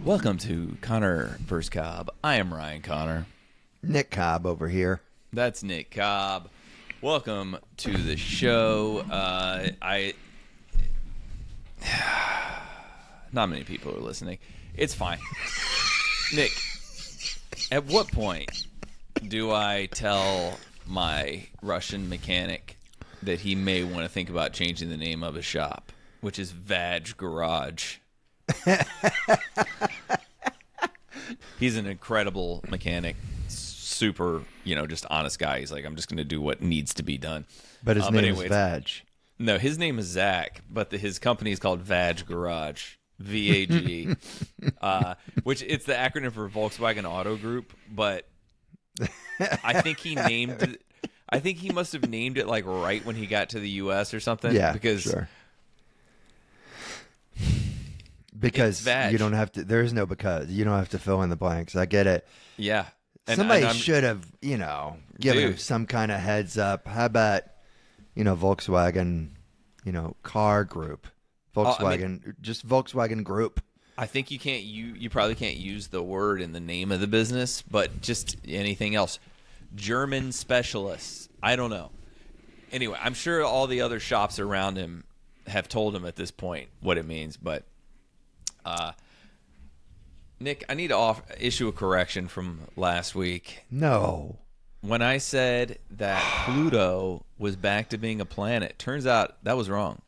Welcome to Conner vs. Cobb. I am Ryan Conner. Nick Cobb over here. That's Nick Cobb. Welcome to the show. Not many people are listening. It's fine. Nick, at what point do I tell my Russian mechanic that he may want to think about changing the name of his shop, which is Vag Garage? He's an incredible mechanic, super, just honest guy. He's like, I'm just going to do what needs to be done. But his name is Vag. No, his name is Zach, but his company is called Vag Garage, VAG, which it's the acronym for Volkswagen Auto Group. But I think he must have named it like right when he got to the U.S. or something. Yeah, because sure. Because you don't have to. There is no because. You don't have to fill in the blanks. I get it. Yeah. Somebody should have, given him some kind of heads up. How about, Volkswagen, car group, Volkswagen, just Volkswagen Group. I think you probably can't use the word in the name of the business, but just anything else. German specialists. I don't know. Anyway, I'm sure all the other shops around him have told him at this point what it means, but Nick, I need to issue a correction from last week. No. When I said that Pluto was back to being a planet, turns out that was wrong.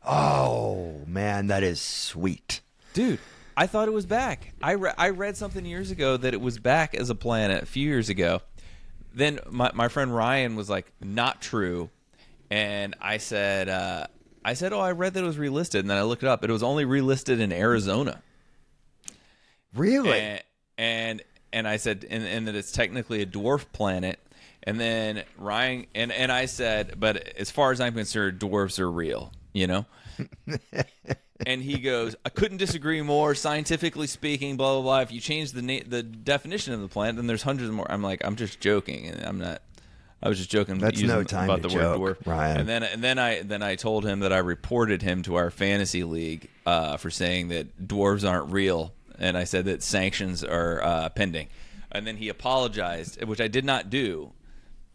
Oh, man, that is sweet. Dude, I thought it was back. I read something years ago that it was back as a planet a few years ago. Then my friend Ryan was like, not true. And I said, oh, I read that it was relisted. And then I looked it up. It was only relisted in Arizona. Really? And I said, and that it's technically a dwarf planet. And then Ryan, and I said, but as far as I'm concerned, dwarves are real, And he goes, I couldn't disagree more. Scientifically speaking, blah, blah, blah. If you change the definition of the planet, then there's hundreds more. I'm like, I'm just joking. And I'm not. I was just joking. That's no time about to the joke, word dwarf. Ryan. And then I told him that I reported him to our fantasy league for saying that dwarves aren't real. And I said that sanctions are pending. And then he apologized, which I did not do,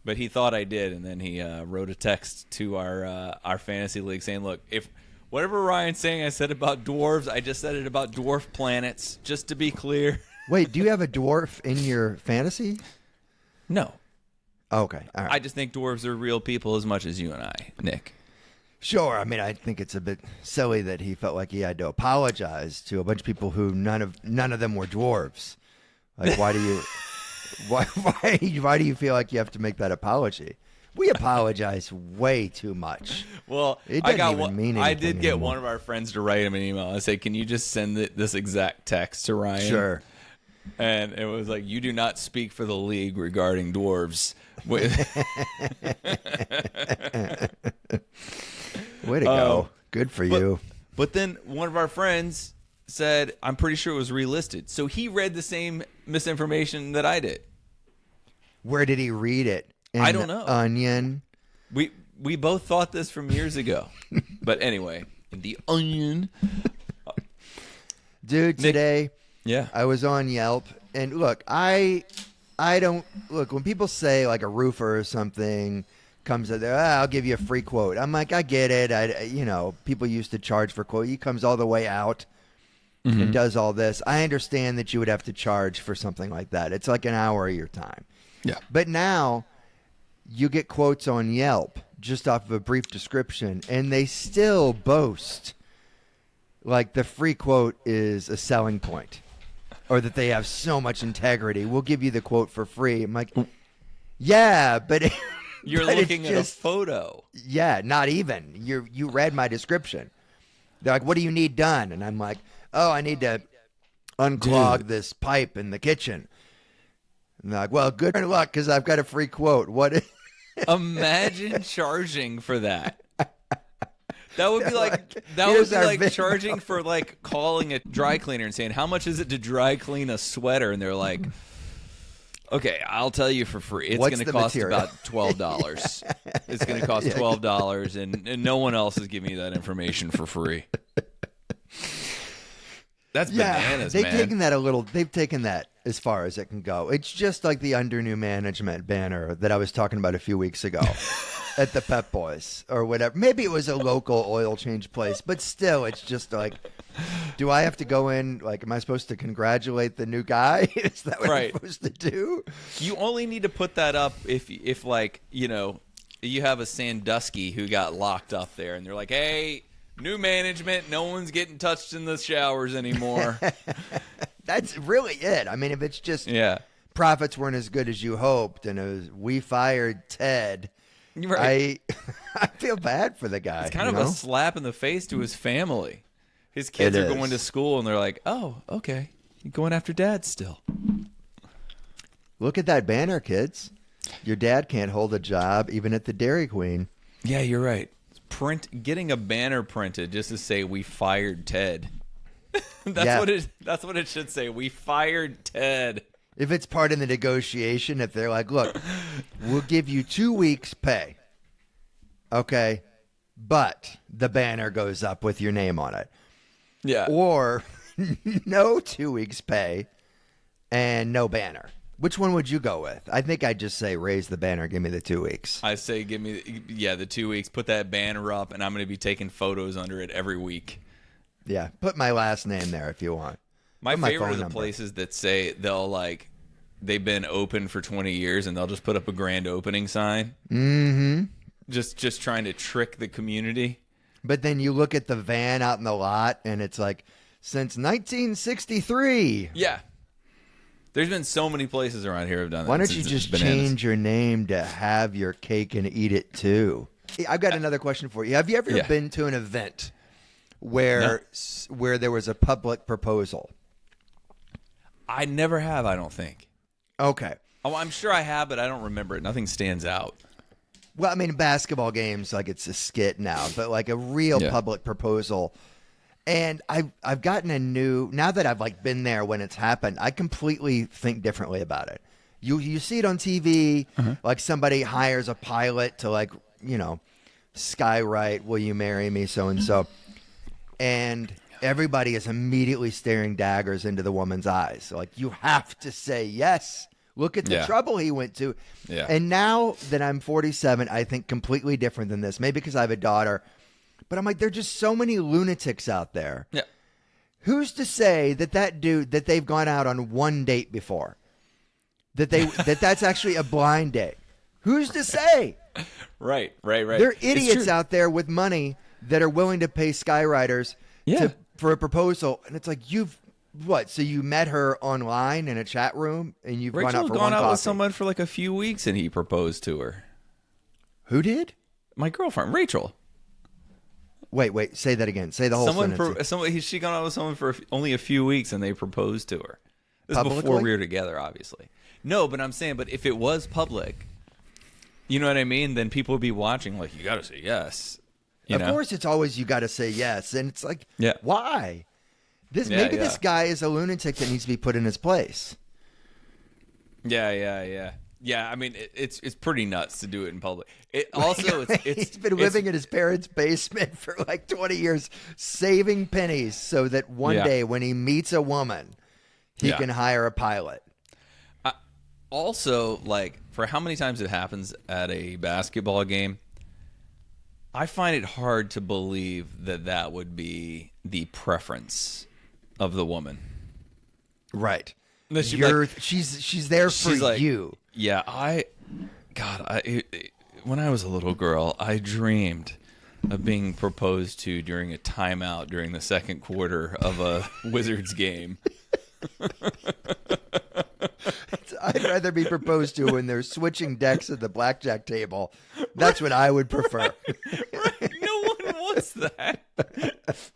but he thought I did. And then he wrote a text to our fantasy league saying, look, if whatever Ryan's saying I said about dwarves, I just said it about dwarf planets, just to be clear. Wait, do you have a dwarf in your fantasy? No. Okay, all right. I just think dwarves are real people as much as you and I, Nick. Sure. I mean, I think it's a bit silly that he felt like he had to apologize to a bunch of people who none of them were dwarves. Like, why do you why do you feel like you have to make that apology? We apologize way too much. Well, I did get one of our friends to write him an email. I said, "Can you just send this exact text to Ryan?" Sure. And it was like, "You do not speak for the league regarding dwarves." Way to go. Good for you. But then one of our friends said, I'm pretty sure it was relisted. So he read the same misinformation that I did. Where did he read it? I don't know. Onion? We both thought this from years ago. But anyway, in the Onion. Dude, today yeah, I was on Yelp. And look, I don't look when people say like a roofer or something comes out there, I'll give you a free quote. I'm like, I get it. People used to charge for quote. He comes all the way out and does all this. I understand that you would have to charge for something like that. It's like an hour of your time. Yeah. But now you get quotes on Yelp just off of a brief description, and they still boast like the free quote is a selling point. Or that they have so much integrity. We'll give you the quote for free. I'm like, yeah, but you're looking at a photo. Yeah, not even. You read my description. They're like, what do you need done? And I'm like, oh, I need to unclog this pipe in the kitchen. And they're like, well, good luck because I've got a free quote. What? Imagine charging for that. That would be like charging for like calling a dry cleaner and saying, how much is it to dry clean a sweater? And they're like, okay, I'll tell you for free. It's going to cost about $12. It's going to cost $12, and no one else is giving you that information for free. That's bananas, they've man. They've taken that as far as it can go. It's just like the under new management banner that I was talking about a few weeks ago at the Pep Boys or whatever. Maybe it was a local oil change place, but still, it's just like, do I have to go in? Like, am I supposed to congratulate the new guy? Is that what I'm supposed to do? You only need to put that up if like, you know, you have a Sandusky who got locked up there, and they're like, hey, new management, no one's getting touched in the showers anymore. That's really it. I mean, if it's just profits weren't as good as you hoped, and it was, we fired Ted, I feel bad for the guy. It's kind of a slap in the face to his family. His kids are going to school, and they're like, oh, okay, you're going after dad still. Look at that banner, kids. Your dad can't hold a job even at the Dairy Queen. Yeah, you're right. Getting a banner printed just to say we fired Ted. That's what it should say. We fired Ted. If it's part of the negotiation, if they're like, look, we'll give you 2 weeks pay. Okay. But the banner goes up with your name on it. Yeah. Or no 2 weeks pay and no banner. Which one would you go with? I think I'd just say raise the banner, give me the 2 weeks. I say give me the 2 weeks, put that banner up, and I'm going to be taking photos under it every week. Yeah, put my last name there if you want. My favorite are the places that say they've been open for 20 years and they'll just put up a grand opening sign. Mm-hmm. Just trying to trick the community. But then you look at the van out in the lot and it's like, since 1963. Yeah. There's been so many places around here have done that. Why don't you just change your name to have your cake and eat it too? I've got another question for you. Have you ever been to an event where there was a public proposal? I never have, I don't think. Okay. Oh, I'm sure I have, but I don't remember it. Nothing stands out. Well, I mean, basketball games, like it's a skit now, but like a real public proposal. And I've gotten now that I've like been there when it's happened, I completely think differently about it. You see it on TV, like somebody hires a pilot to like, you know, skywrite, will you marry me, so-and-so. And everybody is immediately staring daggers into the woman's eyes. Like, you have to say yes. Look at the trouble he went to. Yeah. And now that I'm 47, I think completely different than this. Maybe because I have a daughter. But I'm like, there are just so many lunatics out there. Yeah. Who's to say that dude, that they've gone out on one date before? That's actually a blind date? Who's to say? Right. There are idiots out there with money that are willing to pay skywriters for a proposal. And it's like, so you met her online in a chat room and you've gone out for one coffee? With someone for like a few weeks and he proposed to her. Who did? My girlfriend, Rachel. Wait, say that again. Say the whole sentence. She gone out with someone for only a few weeks and they proposed to her. This is before we were together, obviously. No, but I'm saying, but if it was public, you know what I mean? Then people would be watching like, you got to say yes. Of course, it's always you got to say yes. And it's like, why? Maybe this guy is a lunatic that needs to be put in his place. Yeah. Yeah, I mean, it's pretty nuts to do it in public. It also, he's been living in his parents' basement for like 20 years, saving pennies so that one day when he meets a woman, he can hire a pilot. Also, like, for how many times it happens at a basketball game, I find it hard to believe that would be the preference of the woman. Right. She's there for you. Yeah, when I was a little girl, I dreamed of being proposed to during a timeout during the second quarter of a Wizards game. I'd rather be proposed to when they're switching decks at the blackjack table. That's what I would prefer. Right. No one wants that.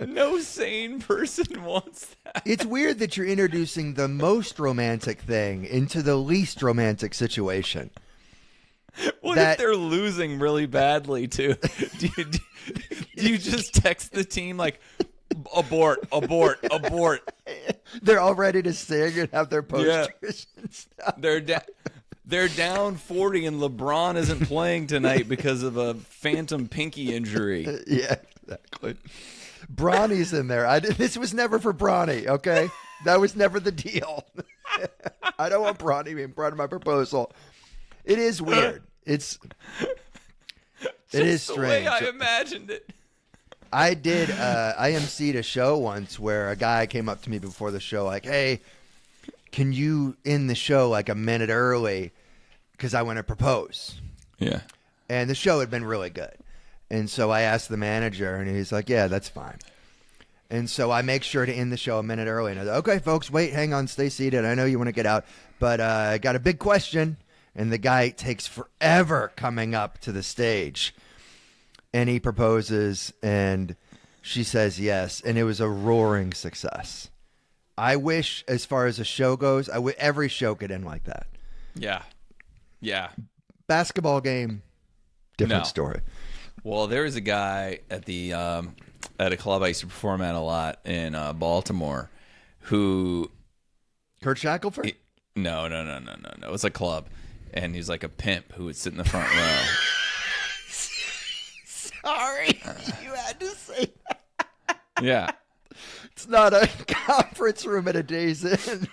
No sane person wants that. It's weird that you're introducing the most romantic thing into the least romantic situation. What if they're losing really badly, too? Do you just text the team like, abort. They're all ready to sing and have their posters and stuff. They're down 40 and LeBron isn't playing tonight because of a phantom pinky injury. Yeah, exactly. Bronny's in there. This was never for Bronny, okay? That was never the deal. I don't want Bronny being part of my proposal. It is weird. It is strange. The way I imagined it. I did. I emceed a show once where a guy came up to me before the show, like, "Hey, can you end the show like a minute early? Because I want to propose." Yeah. And the show had been really good, and so I asked the manager, and he's like, "Yeah, that's fine." And so I make sure to end the show a minute early. And I go, "Okay, folks, wait, hang on, stay seated. I know you want to get out, but I got a big question." And the guy takes forever coming up to the stage. And he proposes, and she says yes. And it was a roaring success. I wish, as far as a show goes, every show could end like that. Yeah. Yeah. Basketball game, different story. Well, there was a guy at the at a club I used to perform at a lot in Baltimore who... Kurt Shackelford? No. It was a club. And he's like a pimp who would sit in the front row. Sorry, you had to say that. Yeah. It's not a conference room at a Days Inn.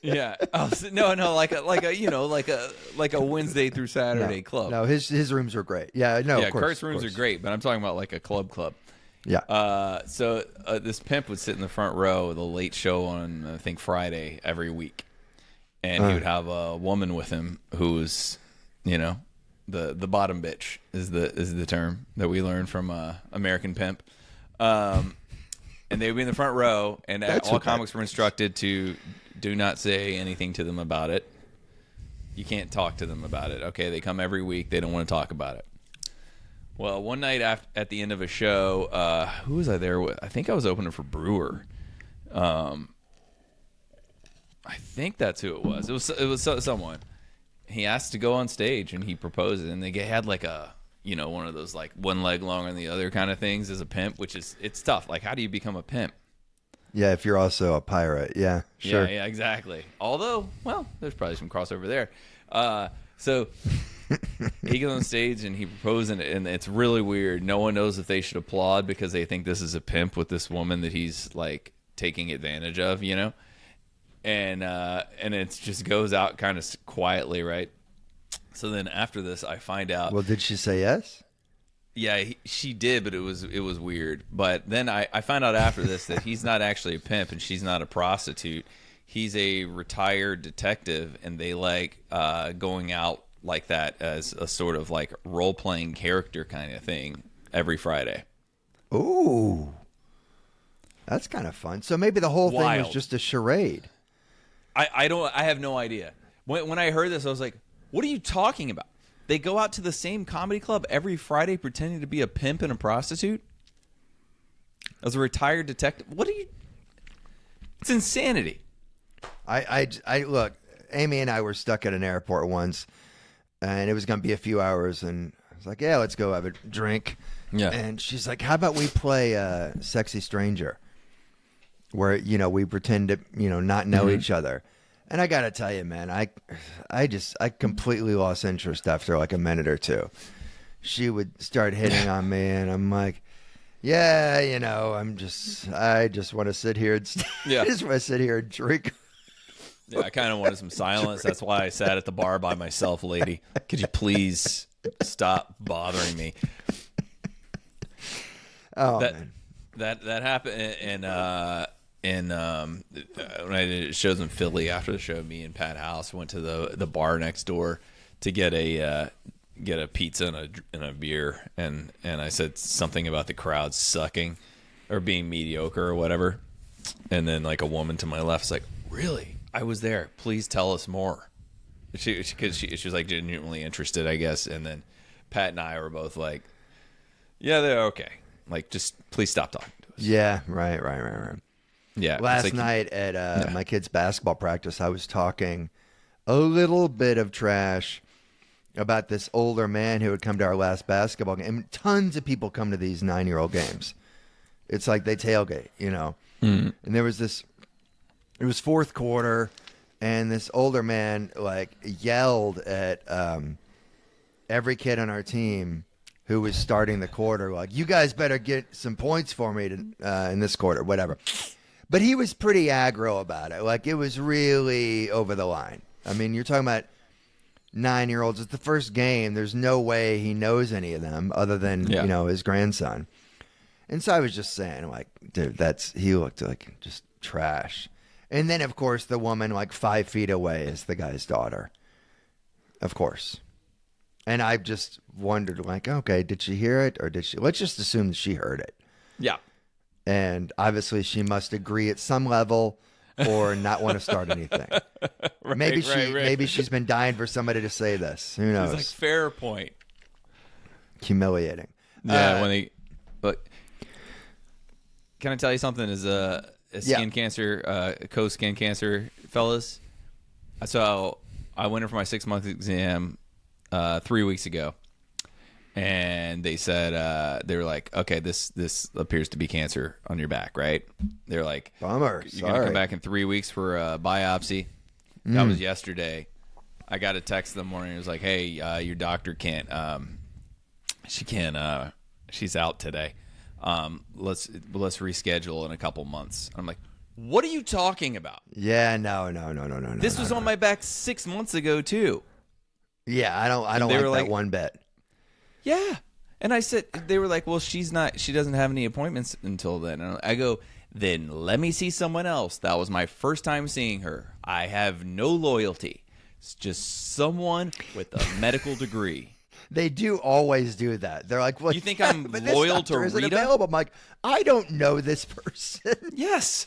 Yeah. Oh, no, like a Wednesday through Saturday club. No, his rooms are great. Yeah, no, yeah, of course, Kurt's rooms are great, but I'm talking about like a club. Yeah. So this pimp would sit in the front row of the late show on, I think, Friday every week. And he would have a woman with him who was, the bottom bitch is the term that we learned from American Pimp. And they would be in the front row, and all comics were instructed to do not say anything to them about it. You can't talk to them about it. Okay, they come every week. They don't want to talk about it. Well, one night at the end of a show, who was I there with? I think I was opening for Brewer. I think that's who it was. It was someone. He asked to go on stage and he proposed, and they had like a one of those like one leg longer than the other kind of things as a pimp, which it's tough. Like, how do you become a pimp? Yeah, if you're also a pirate. Yeah, sure. Yeah, exactly. Although, well, there's probably some crossover there. So he goes on stage and he proposes, and it's really weird. No one knows if they should applaud because they think this is a pimp with this woman that he's like taking advantage of, And it just goes out kind of quietly, right? So then after this, I find out. Well, did she say yes? Yeah, she did, but it was weird. But then I found out after this that he's not actually a pimp and she's not a prostitute. He's a retired detective, and they like going out like that as a sort of like role-playing character kind of thing every Friday. Ooh, that's kind of fun. So maybe the whole thing was just a charade. I have no idea. When I heard this, I was like, what are you talking about? They go out to the same comedy club every Friday pretending to be a pimp and a prostitute? As a retired detective? What are you... It's insanity. I look, Amy and I were stuck at an airport once, and it was going to be a few hours, and I was like, yeah, let's go have a drink. Yeah. And she's like, how about we play Sexy Stranger? Where, we pretend to, not know each other. And I got to tell you, man, I completely lost interest after like a minute or two. She would start hitting on me, and I'm like, yeah, I just want to sit here and I just want to sit here and drink. Yeah, I kind of wanted some silence. That's why I sat at the bar by myself, lady. Could you please stop bothering me? Oh, man. That happened, and when I did shows in Philly after the show, me and Pat House went to the bar next door to get a pizza and a beer, and I said something about the crowd sucking or being mediocre or whatever, and then like a woman to my left was like, "Really? I was there. Please tell us more." She was like genuinely interested, I guess, and then Pat and I were both like, "Yeah, they're okay. Like, just please stop talking to us." Yeah, right. Yeah. Last night at my kids' basketball practice, I was talking a little bit of trash about this older man who would come to our last basketball game. And tons of people come to these 9-year-old games. It's like they tailgate, Mm-hmm. And there was this, it was fourth quarter, and this older man like yelled at every kid on our team who was starting the quarter, like, you guys better get some points for me in this quarter, whatever. But he was pretty aggro about it. Like, it was really over the line. I mean, you're talking about 9-year-olds. It's the first game. There's no way he knows any of them other than, his grandson. And so I was just saying, like, dude, he looked like just trash. And then, of course, the woman like 5 feet away is the guy's daughter. Of course. And I just wondered, like, okay, did she hear it or did she? Let's just assume that she heard it. Yeah. And obviously she must agree at some level or not want to start anything. Maybe she's been dying for somebody to say this. Who knows? It's like, fair point. Humiliating. Yeah, can I tell you something as a skin cancer, co-skin cancer fellas? So I went in for my 6-month exam 3 weeks ago. And they said, they were like, okay, this appears to be cancer on your back, right? They're like, bummer. You're going to come back in 3 weeks for a biopsy. That was yesterday. I got a text in the morning. It was like, hey, your doctor can't, she's out today. Let's reschedule in a couple months. I'm like, what are you talking about? Yeah, no. This was on my back 6 months ago too. Yeah, I don't like that one bit. Yeah. And I said, they were like, well, she doesn't have any appointments until then. And I go, then let me see someone else. That was my first time seeing her. I have no loyalty. It's just someone with a medical degree. They do always do that. They're like, well, you think I'm loyal to Rita? Rita? I'm like, I don't know this person. Yes.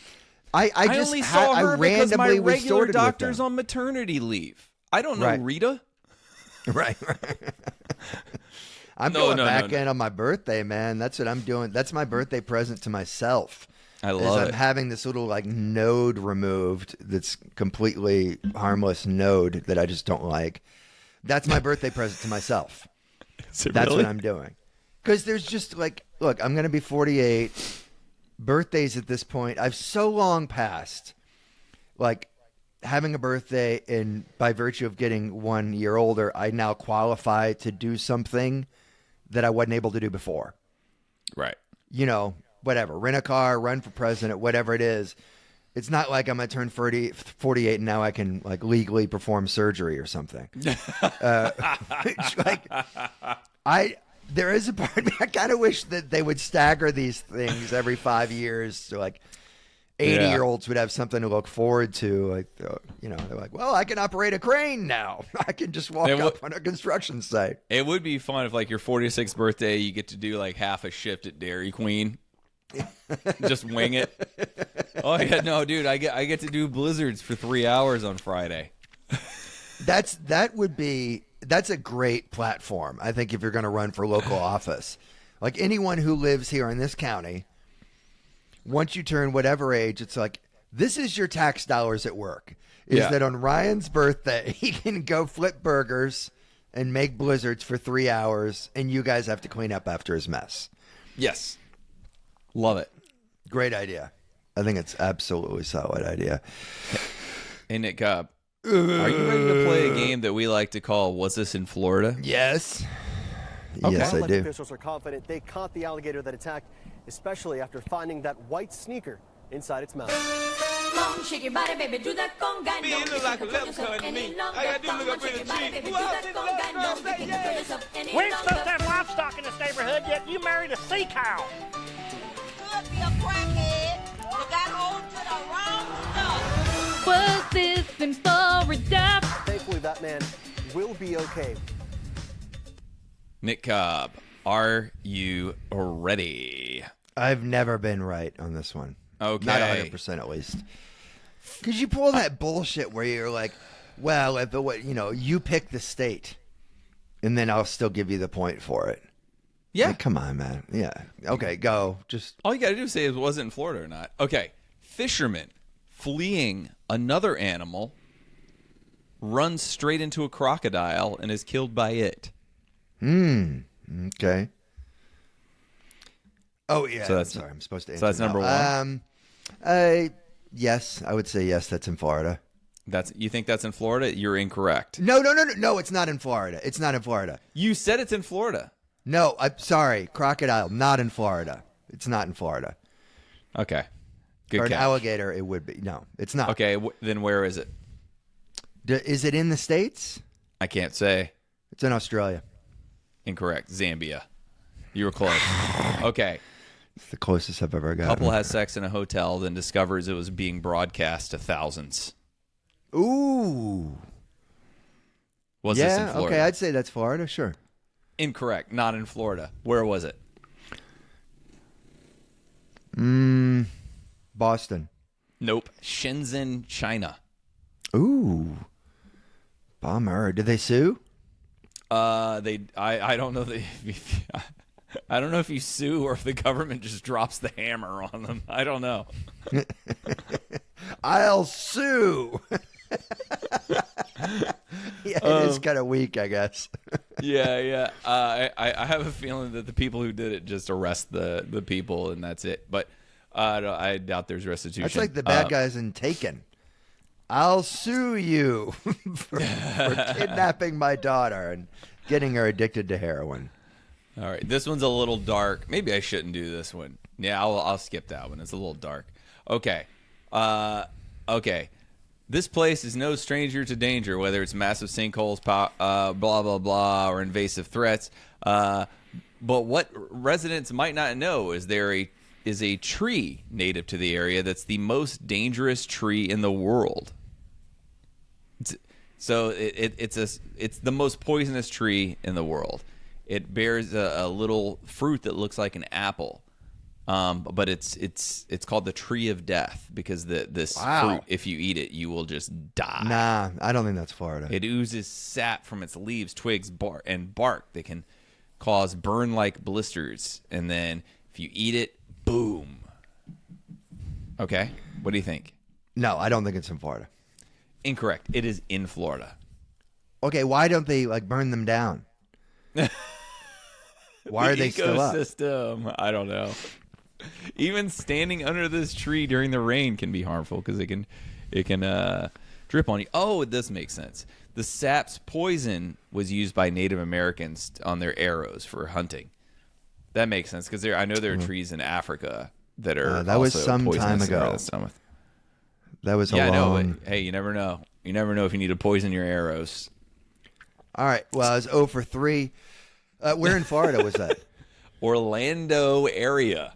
I only saw her because my regular doctor's on on maternity leave. I don't know Rita. Right. I'm going back in on my birthday, man. That's what I'm doing. That's my birthday present to myself. I love it. I'm having this little like node removed that's completely harmless node that I just don't like. That's my birthday present to myself. That's really? What I'm doing. Because there's just like, look, I'm going to be 48. Birthdays at this point, I've so long passed like having a birthday, and by virtue of getting 1 year older, I now qualify to do something that I wasn't able to do before. Right. Whatever. Rent a car, run for president, whatever it is. It's not like I'm going to turn 48 and now I can like legally perform surgery or something. There is a part of me, I kind of wish that they would stagger these things every 5 years. So like 80-year-olds would have something to look forward to. Like, they're like, well, I can operate a crane now. I can just walk up on a construction site. It would be fun if like your 46th birthday, you get to do like half a shift at Dairy Queen. Just wing it. Oh yeah, no, dude, I get to do blizzards for 3 hours on Friday. That's a great platform. I think if you're going to run for local office, like anyone who lives here in this county, once you turn whatever age, it's like, this is your tax dollars at work. That on Ryan's birthday, he can go flip burgers and make blizzards for 3 hours, and you guys have to clean up after his mess. Yes. Love it. Great idea. I think it's absolutely solid idea. Hey, Nick Cobb, are you ready to play a game that we like to call Was This in Florida? Yes. Okay. Yes, I do. Officials are confident they caught the alligator that attacked, especially after finding that white sneaker inside its mouth. Come on, shake your body, baby, do that conga. Me, it look like a left cut to me. I gotta do look up in the tree. We ain't supposed to have livestock in this neighborhood, yet you married a sea cow. Could be a crackhead that got hold to the wrong stuff. Was this in Florida? Thankfully, that man will be okay. Nick Cobb, are you ready? I've never been right on this one. Okay. Not 100% at least. Because you pull that bullshit where you're like, well, if you pick the state, and then I'll still give you the point for it. Yeah. Like, come on, man. Yeah. Okay, go. Just all you got to do is say was it in Florida or not. Okay. Fisherman fleeing another animal runs straight into a crocodile and is killed by it. Okay. Oh, yeah. So I'm sorry. I'm supposed to answer. So that's number one? Yes. I would say yes, that's in Florida. You think that's in Florida? You're incorrect. No. It's not in Florida. It's not in Florida. You said it's in Florida. No, I'm sorry. Crocodile, not in Florida. It's not in Florida. Okay. Good Or an catch. alligator, it would be. No, it's not. Okay, then where is it? Is it in the States? I can't say. It's in Australia. Incorrect. Zambia. You were close. Okay. It's the closest I've ever gotten. Couple has sex in a hotel, then discovers it was being broadcast to thousands. Ooh. Was this in Florida? Okay, I'd say that's Florida, sure. Incorrect. Not in Florida. Where was it? Boston. Nope. Shenzhen, China. Ooh. Bummer. Did they sue? I don't know I don't know if you sue or if the government just drops the hammer on them. I don't know. I'll sue. Yeah, it is kind of weak, I guess. Yeah. I have a feeling that the people who did it just arrest the people and that's it. But I doubt there's restitution. That's like the bad guys in Taken. I'll sue you for kidnapping my daughter and getting her addicted to heroin. All right, this one's a little dark. Maybe I shouldn't do this one. Yeah, I'll skip that one. It's a little dark. Okay. Okay. This place is no stranger to danger, whether it's massive sinkholes, blah, blah, blah, or invasive threats. But what residents might not know is there is a tree native to the area that's the most dangerous tree in the world. It's the most poisonous tree in the world. It bears a little fruit that looks like an apple, but it's called the tree of death because this fruit, if you eat it, you will just die. Nah, I don't think that's Florida. It oozes sap from its leaves, twigs, and bark that can cause burn-like blisters, and then if you eat it, boom. Okay, what do you think? No, I don't think it's in Florida. Incorrect. It is in Florida. Okay, why don't they burn them down? Why are they still up? Ecosystem. I don't know. Even standing under this tree during the rain can be harmful because it can drip on you. Oh, this makes sense. The sap's poison was used by Native Americans on their arrows for hunting. That makes sense because I know there are trees in Africa that are that was also some time poisonous ago. Stomach. That was a Yeah, I know. long... But, hey, you never know. You never know if you need to poison your arrows. All right. Well, I was 0 for 3. Where in Florida was that? Orlando area.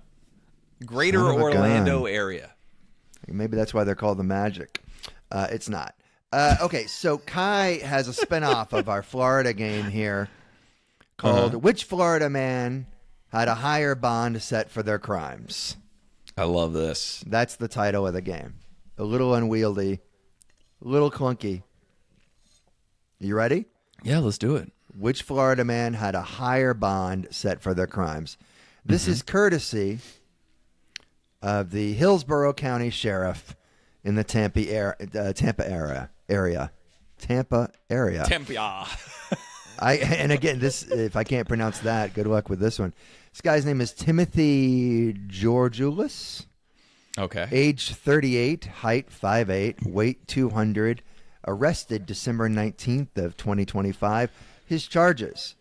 Greater Son of a Orlando gun. area. Maybe that's why they're called the Magic. It's not. Okay, so Kai has a spinoff of our Florida game here called Which Florida Man Had a Higher Bond Set for Their Crimes? I love this. That's the title of the game. A little unwieldy, a little clunky. You ready? Yeah, let's do it. Which Florida man had a higher bond set for their crimes? This is courtesy of the Hillsborough County Sheriff in the Tampa area. Tempia. And again, this, if I can't pronounce that, good luck with this one. This guy's name is Timothy Georgioulis. Okay. Age 38, height 5'8", weight 200. Arrested December 19th of 2025. His charges: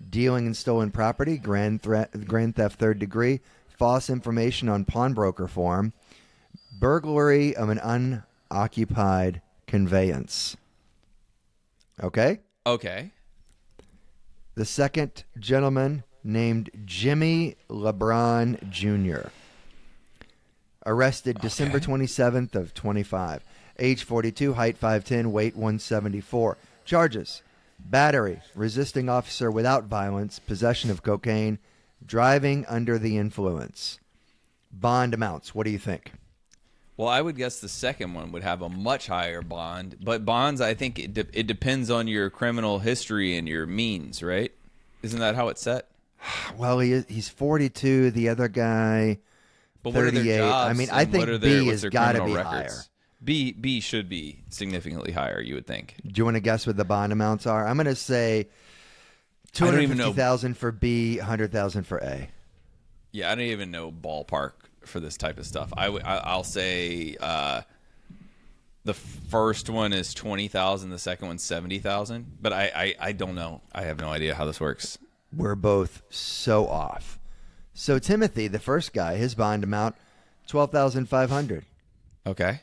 dealing in stolen property, grand theft third degree, false information on pawnbroker form, burglary of an unoccupied conveyance. Okay? Okay. The second gentleman, named Jimmy LeBron Jr., arrested December 27th of 25. Age 42, height 5'10", weight 174. Charges: battery, resisting officer without violence, possession of cocaine, driving under the influence. Bond amounts, what do you think? Well, I would guess the second one would have a much higher bond. But bonds, I think it depends on your criminal history and your means, right? Isn't that how it's set? Well, he's 42. The other guy, But what are 38. their jobs? I mean, and I think what are B what's has their got to be criminal higher. records? B should be significantly higher, you would think. Do you want to guess what the bond amounts are? I'm going to say I don't even know. $250,000 for B, $100,000 for A. Yeah, I don't even know ballpark for this type of stuff. I'll say the first one is 20,000, the second one's 70,000. But I don't know. I have no idea how this works. we're both so off. So Timothy, the first guy, his bond amount, $12,500. Okay.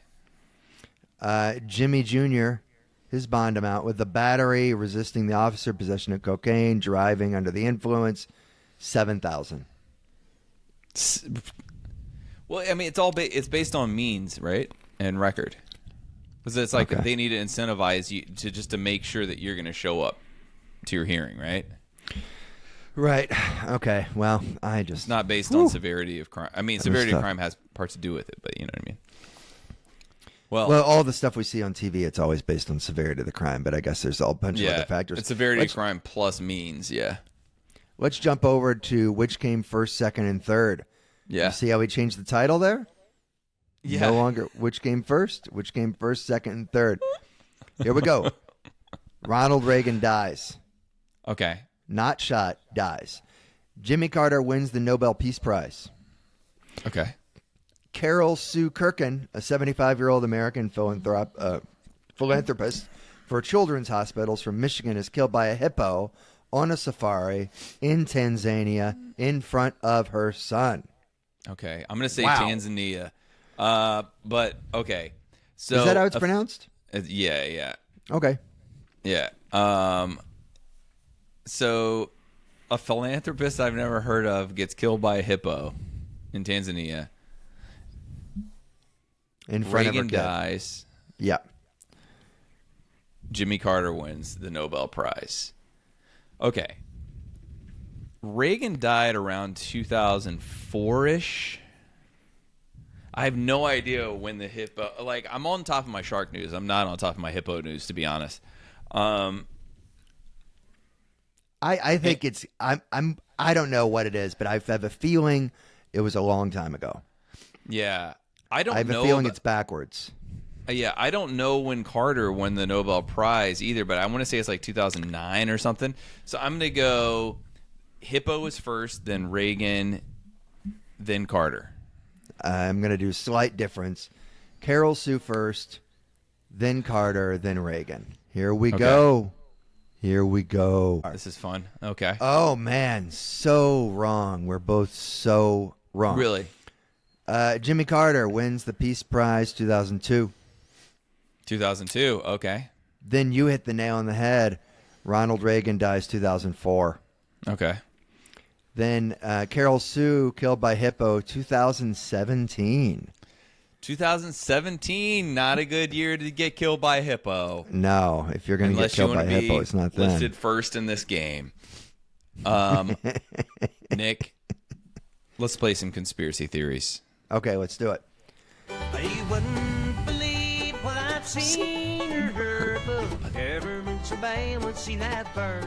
Jimmy Jr., his bond amount with the battery, resisting the officer, possession of cocaine, driving under the influence, $7,000. Well, I mean, it's based on means, right, and record. Because it's like they need to incentivize you to make sure that you're going to show up to your hearing, right? Right. Okay. Well, It's not based on severity of crime. I mean, severity of crime has parts to do with it, but you know what I mean. Well, all the stuff we see on TV, it's always based on severity of the crime, but I guess there's a bunch of other factors. It's severity of crime plus means, yeah. Let's jump over to which came first, second, and third. Yeah. You see how we changed the title there? Yeah. No longer which came first, second, and third. Here we go. Ronald Reagan dies. Okay. Not shot, dies. Jimmy Carter wins the Nobel Peace Prize. Okay. Carol Sue Kirkin, a 75-year-old American philanthropist for children's hospitals from Michigan, is killed by a hippo on a safari in Tanzania in front of her son. Okay. I'm going to say Tanzania. But, okay. So is that how it's pronounced? Yeah. Okay. Yeah. So a philanthropist I've never heard of gets killed by a hippo in Tanzania. In front Reagan of her kid. dies. Yeah. Jimmy Carter wins the Nobel Prize. Okay. Reagan died around 2004-ish. I have no idea when the hippo... Like, I'm on top of my shark news. I'm not on top of my hippo news, to be honest. I think it's... I don't know what it is, but I have a feeling it was a long time ago. Yeah. I have a feeling it's backwards. Yeah, I don't know when Carter won the Nobel Prize either, but I want to say it's like 2009 or something. So I'm going to go hippo was first, then Reagan, then Carter. I'm going to do slight difference. Carol Sue first, then Carter, then Reagan. Here we go. Here we go. This is fun. Okay. Oh, man. So wrong. We're both so wrong. Really? Jimmy Carter wins the Peace Prize 2002. 2002. Okay. Then you hit the nail on the head. Ronald Reagan dies 2004. Okay. Then Carol Sue killed by hippo 2017. 2017, not a good year to get killed by a hippo. No, if you're going to get killed by a hippo, it's not then. Listed first in this game. Nick, let's play some conspiracy theories. Okay, let's do it. You wouldn't believe what I've seen or heard, but ever since a man would see that bird.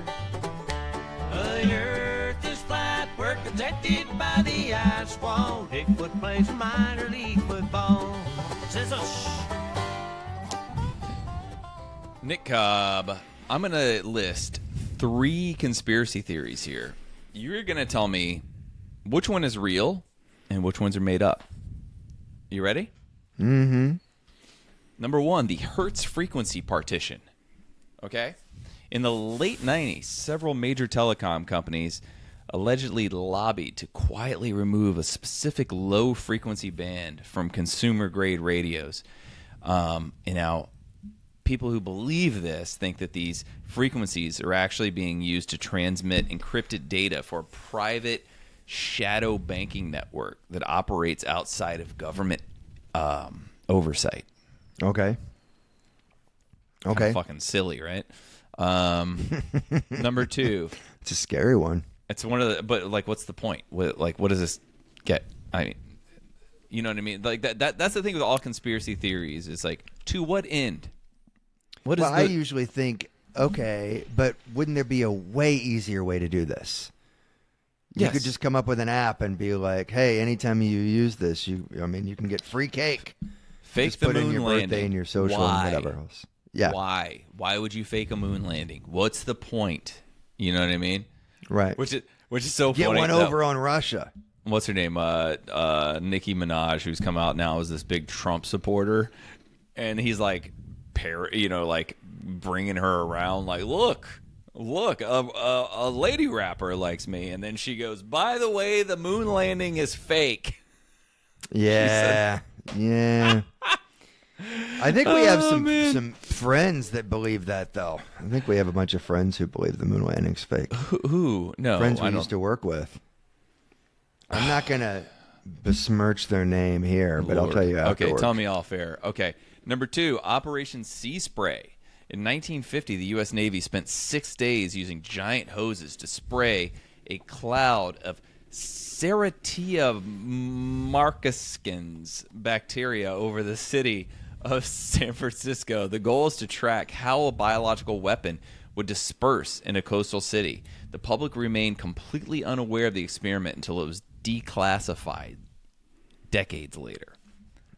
The earth is flat, we're protected by the ice wall. Bigfoot plays minor league football. Says Nick Cobb, I'm going to list 3 conspiracy theories here. You're going to tell me which one is real and which ones are made up. You ready? Mm-hmm. Number 1, the Hertz frequency partition. Okay? In the late 90s, several major telecom companies allegedly lobbied to quietly remove a specific low-frequency band from consumer-grade radios. And now, people who believe this think that these frequencies are actually being used to transmit encrypted data for a private shadow banking network that operates outside of government oversight. Okay. Kind of fucking silly, right? Number 2. It's a scary one. It's one of the, but like, what's the point? What does this get? I mean, you know what I mean? Like that's the thing with all conspiracy theories. It's like, to what end? What is I usually think, okay, but wouldn't there be a way easier way to do this? You Yes. could just come up with an app and be like, hey, anytime you use this, you can get free cake. Fake Just the put in moon your landing. birthday and your social Why? and whatever else. Yeah. Why? Why would you fake a moon landing? What's the point? You know what I mean? Right. Which is so Get funny. one over on Russia. What's her name? Nicki Minaj, who's come out now as this big Trump supporter, and he's like, like bringing her around, like, look, look, a lady rapper likes me. And then she goes, by the way, the moon landing is fake. Yeah. Yeah. I think we have some man. some friends that believe that, though. I think we have a bunch of friends who believe the moon landing's fake. Who? No, Friends we I don't. used to work with. I'm not going to besmirch their name here, but I'll Lord. tell you afterwards. Okay, tell me all fair. Okay. Number 2, Operation Sea Spray. In 1950, the U.S. Navy spent 6 days using giant hoses to spray a cloud of Serratia marcescens bacteria over the city of San Francisco. The goal is to track how a biological weapon would disperse in a coastal city. The public remained completely unaware of the experiment until it was declassified decades later.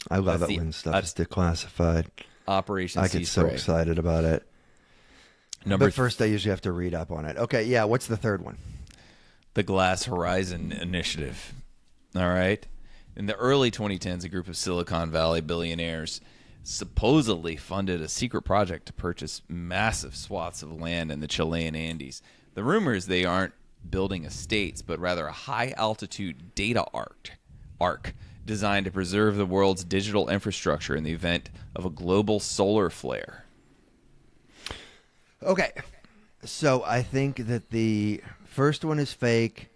I love That's it when stuff is declassified. Operation I Sea get so Spray. excited about it. Number But first, I usually have to read up on it. Okay, yeah, what's the third one? The Glass Horizon Initiative. All right. In the early 2010s, a group of Silicon Valley billionaires supposedly funded a secret project to purchase massive swaths of land in the Chilean Andes. The rumor is they aren't building estates, but rather a high-altitude data arc designed to preserve the world's digital infrastructure in the event of a global solar flare. Okay, so I think that the first one is fake.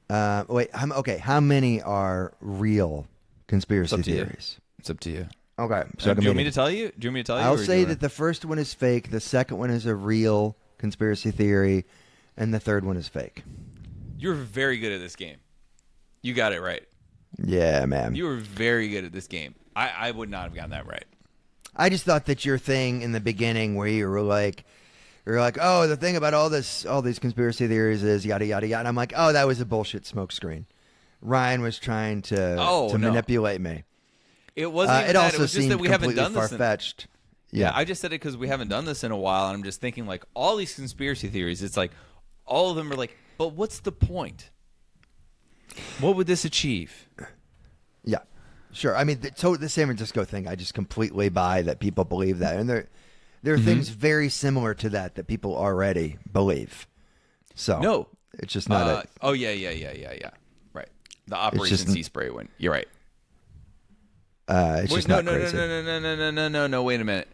How many are real conspiracy It's up to you. theories? It's up to you. Okay, Do you want me to tell you? Do you want me to tell you? I'll or do say you that the first one is fake, the second one is a real conspiracy theory, and the third one is fake. You're very good at this game. You got it right. Yeah, man. You were very good at this game. I would not have gotten that right. I just thought that your thing in the beginning where you were like, oh, the thing about all these conspiracy theories is yada, yada, yada. And I'm like, oh, that was a bullshit smokescreen. Ryan was trying to No. manipulate me. It wasn't even It that. also It was just seemed that we haven't completely done this. far-fetched. Yeah, I just said it because we haven't done this in a while, and I'm just thinking like all these conspiracy theories. It's like all of them are like, but what's the point? What would this achieve? Yeah, sure. I mean, the San Francisco thing, I just completely buy that people believe that. And there are things very similar to that people already believe. So No, it's just not a... Oh yeah. Right. The Operation Sea Spray one. You're right. It's just not crazy. No. Wait a minute.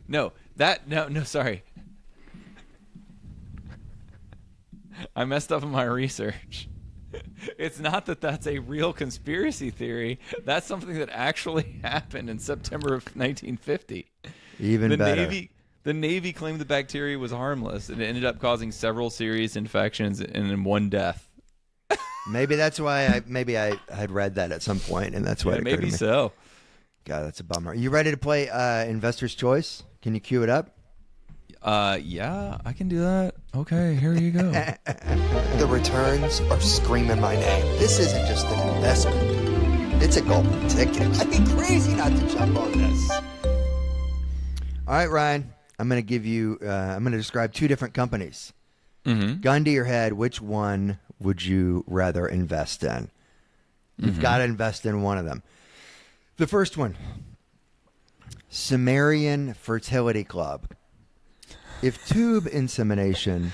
No, sorry. I messed up on my research. It's not that that's a real conspiracy theory. That's something that actually happened in September of 1950. Even better. The Navy claimed the bacteria was harmless, and it ended up causing several serious infections and in one death. Maybe that's why I had read that at some point, and that's why it occurred to Maybe me. so. God, that's a bummer. You ready to play Investor's Choice? Can you cue it up? Yeah, I can do that. Okay, here you go. The returns are screaming my name. This isn't just an investment. It's a golden ticket. I'd be crazy not to jump on this. All right, Ryan. I'm going to give you, I'm going to describe two different companies. Mm-hmm. Gun to your head, which one would you rather invest in? You've got to invest in one of them. The first one, Sumerian Fertility Club. If tube insemination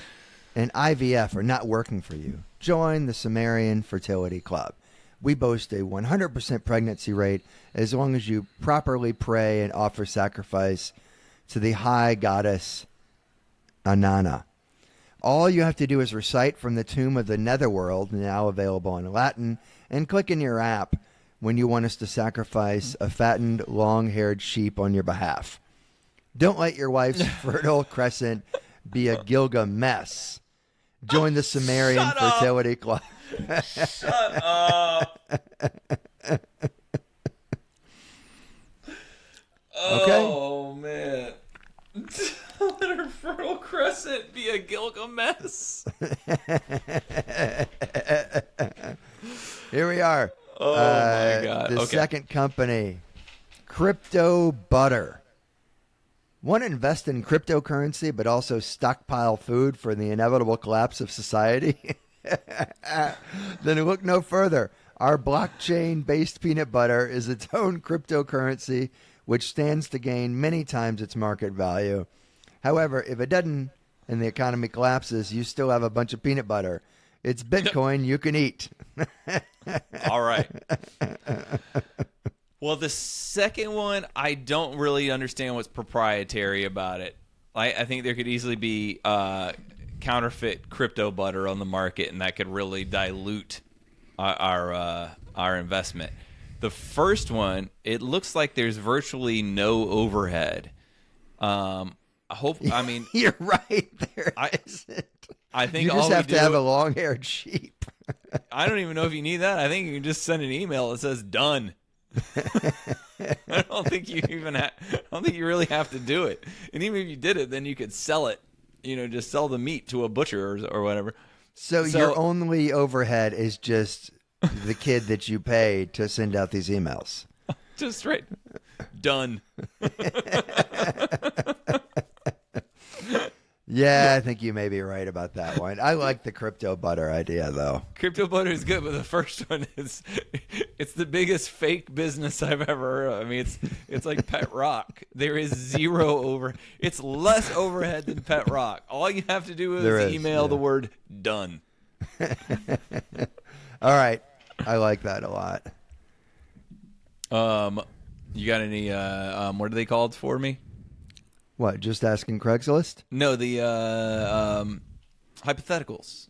and IVF are not working for you, join the Sumerian Fertility Club. We boast a 100% pregnancy rate as long as you properly pray and offer sacrifice to the high goddess Anana. All you have to do is recite from the Tomb of the Netherworld, now available in Latin, and click in your app when you want us to sacrifice a fattened, long-haired sheep on your behalf. Don't let your wife's fertile crescent be a Gilgamesh. Join the Sumerian Fertility Club. Shut up. Okay. Oh, man. Let her fertile crescent be a Gilgamesh. Here we are. Oh, my God. The Okay. second company, Crypto Butter. Want to invest in cryptocurrency, but also stockpile food for the inevitable collapse of society? Then look no further. Our blockchain-based peanut butter is its own cryptocurrency, which stands to gain many times its market value. However, if it doesn't and the economy collapses, you still have a bunch of peanut butter. It's Bitcoin you can eat. All right. Well, the second one, I don't really understand what's proprietary about it. I think there could easily be counterfeit crypto butter on the market, and that could really dilute our investment. The first one, it looks like there's virtually no overhead. I mean, You're right. There isn't. I think You all just we have to do- have a long-haired sheep. I don't even know if you need that. I think you can just send an email that says "done." I don't think you really have to do it. And even if you did it, then you could sell it. Just sell the meat to a butcher or whatever. So your only overhead is just the kid that you pay to send out these emails. Just right. Done. Yeah, I think you may be right about that one. I like the crypto butter idea, though. Crypto butter is good, but the first one it's the biggest fake business I've ever heard of. I mean, it's like Pet Rock. There is zero it's less overhead than Pet Rock. All you have to do is email the word "done." All right. I like that a lot. You got any what are they called for me? What, just asking Craigslist? No, the hypotheticals.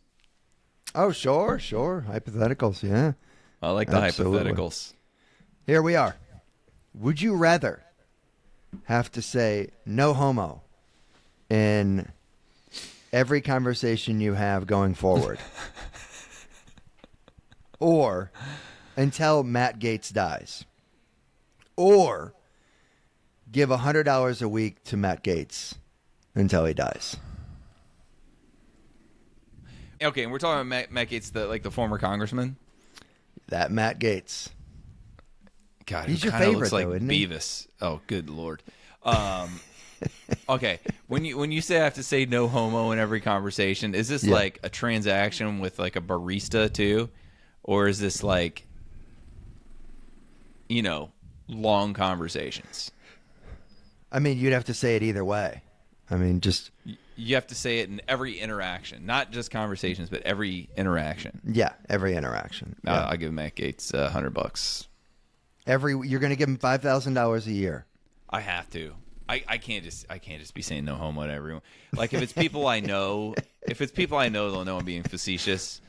Oh, sure. Hypotheticals, yeah. I like the Absolutely. hypotheticals. Here we are. Would you rather have to say no homo in every conversation you have going forward? Or until Matt Gaetz dies? Or give $100 a week to Matt Gaetz until he dies? Okay, and we're talking about Matt Gaetz, the former congressman. That Matt Gaetz. God, He's he your kinda favorite, looks like though, isn't he? Beavis. Oh, good Lord. Okay, when you say I have to say no homo in every conversation, is this like a transaction with like a barista too, or is this like, long conversations? I mean, you'd have to say it either way. I mean, just... You have to say it in every interaction, not just conversations, but every interaction. Yeah, every interaction. Yeah. I'll give Matt Gaetz $100. You're going to give him $5,000 a year. I have to. I can't just be saying no homo to everyone. Like if it's people I know, they'll know I'm being facetious.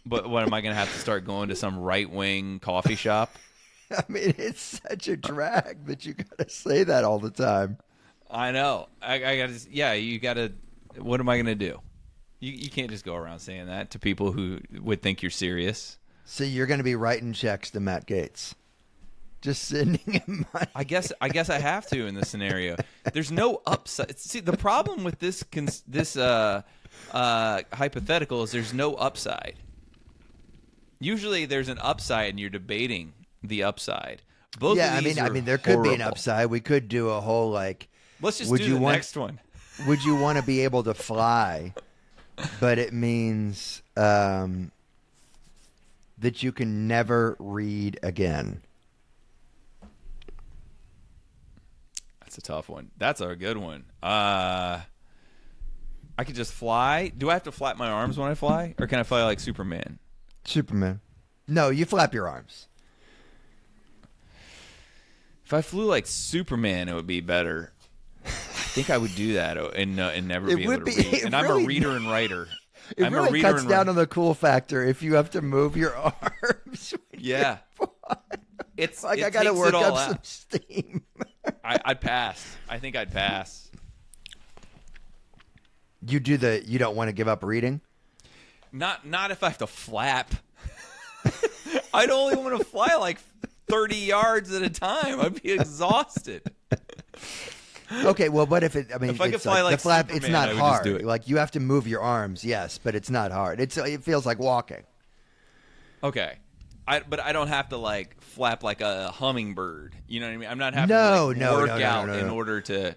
But what am I going to have to start going to some right-wing coffee shop? I mean, it's such a drag that you got to say that all the time. I know. I got to. Yeah, you got to. What am I going to do? You can't just go around saying that to people who would think you're serious. So you're going to be writing checks to Matt Gaetz, just sending him money. I guess I have to in this scenario. There's no upside. See, the problem with this hypothetical is there's no upside. Usually, there's an upside, and you're debating the upside. Both of these I are mean, there could be an horrible. upside. We could do a whole Let's just would do you the want- next one. Would you want to be able to fly, but it means that you can never read again? That's a tough one. That's a good one. I could just fly. Do I have to flap my arms when I fly, or can I fly like Superman? Superman. No, you flap your arms. If I flew like Superman, it would be better. I think I would do that and never It be would able to be- read. it And I'm really- a reader and writer. It I'm a really reader cuts and down writer. on the cool factor if you have to move your arms. when you Yeah. fly. It's Like, it I got to takes work it all up out. some steam. I'd pass. I think I'd pass. You don't want to give up reading? Not if I have to flap. I'd only want to fly like 30 yards at a time. I'd be exhausted. Okay, well, but if I could fly like the flap, it's Superman, not I would just hard. do it. Like you have to move your arms, yes, but it's not hard. It feels like walking. Okay. But I don't have to like flap like a hummingbird. You know what I mean? I'm not having No, to no, work no, no, out no, in no. order to.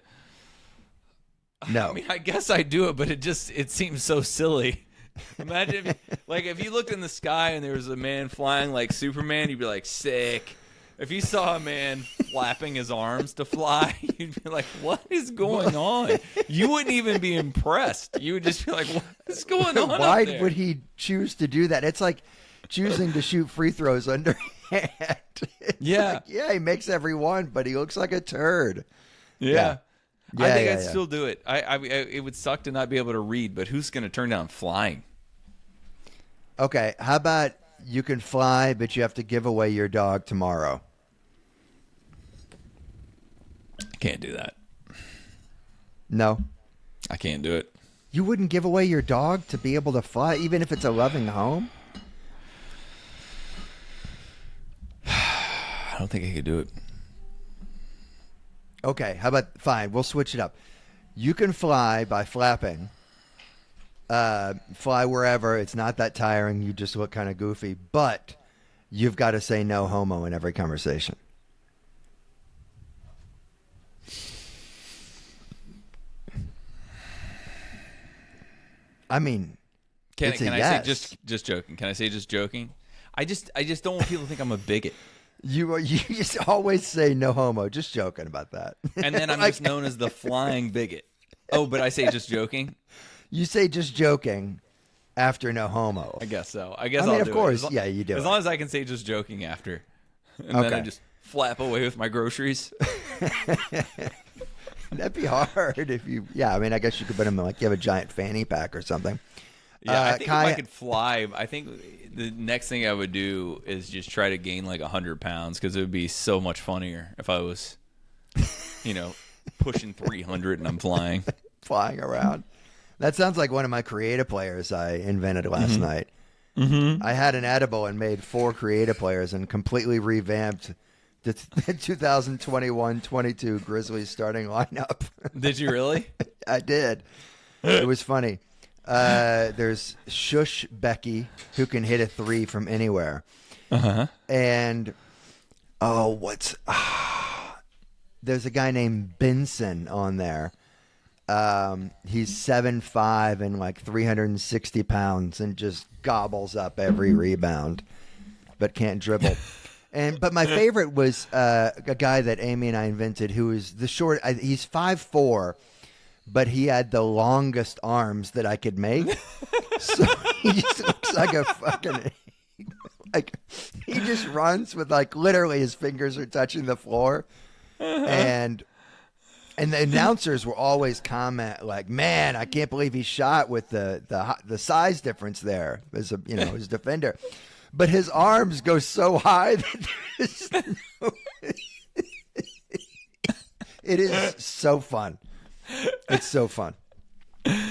No. I mean, I guess I do it, but it seems so silly. Imagine if you looked in the sky and there was a man flying like Superman, you'd be like, sick. If you saw a man flapping his arms to fly, you'd be like, what is going on? You wouldn't even be impressed. You would just be like, what is going on Why up there? would he choose to do that? It's like choosing to shoot free throws underhand. It's Yeah. like, yeah, he makes every one, but he looks like a turd. Yeah. Yeah, I think yeah, I'd yeah. still do it. It would suck to not be able to read, but who's going to turn down flying? Okay, how about you can fly, but you have to give away your dog tomorrow? I can't do that. No. I can't do it. You wouldn't give away your dog to be able to fly, even if it's a loving home? I don't think I could do it. Okay, how about, fine, we'll switch it up. You can fly by flapping. Fly wherever. It's not that tiring. You just look kind of goofy. But you've got to say no homo in every conversation. I mean, Can it's a I yes. say just joking? Can I say just joking? I just don't want people to think I'm a bigot. You just always say no homo. Just joking about that. And then I'm just known as the flying bigot. Oh, but I say just joking? You say just joking after no homo. I guess so. I guess I mean, I'll of do course, it. As yeah, you do As it. long as I can say just joking after. And then I Okay. just flap away with my groceries. That'd be hard if you. Yeah, I mean, I guess you could put them in, like, you have a giant fanny pack or something. Yeah, I think Kai, if I could fly, I think the next thing I would do is just try to gain like 100 pounds because it would be so much funnier if I was, pushing 300 and I'm flying. flying around. That sounds like one of my creative players I invented last night. Mm-hmm. I had an edible and made 4 creative players and completely revamped the 2021-22 Grizzlies starting lineup. Did you really? I did. It was funny. There's Shush Becky, who can hit a 3 from anywhere. Uh-huh. And, there's a guy named Benson on there. He's 7'5" and like 360 pounds and just gobbles up every rebound, but can't dribble. But my favorite was a guy that Amy and I invented who is the short. He's 5'4", but he had the longest arms that I could make. So he just looks like a fucking like he just runs with like literally his fingers are touching the floor, and the announcers will always comment like, "Man, I can't believe he shot with the size difference there as a his defender." But his arms go so high that there's it is so fun. It's so fun. I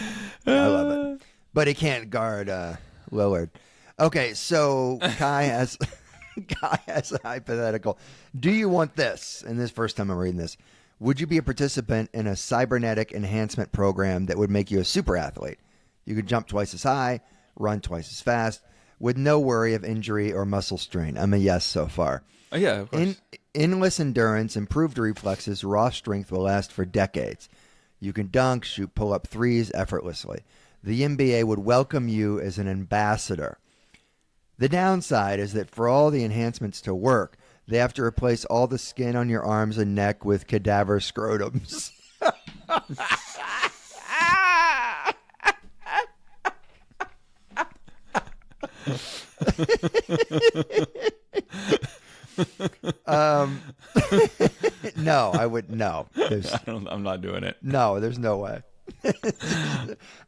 love it. But he can't guard Lillard. Okay, so Kai has a hypothetical. Do you want this? And this first time I'm reading this. Would you be a participant in a cybernetic enhancement program that would make you a super athlete? You could jump twice as high, run twice as fast, with no worry of injury or muscle strain. I'm a yes so far. Oh, yeah, of course. Endless endurance, improved reflexes, raw strength will last for decades. You can dunk, shoot pull-up threes effortlessly. The NBA would welcome you as an ambassador. The downside is that for all the enhancements to work, they have to replace all the skin on your arms and neck with cadaver scrotums. No, I would no. I'm not doing it. No, there's no way.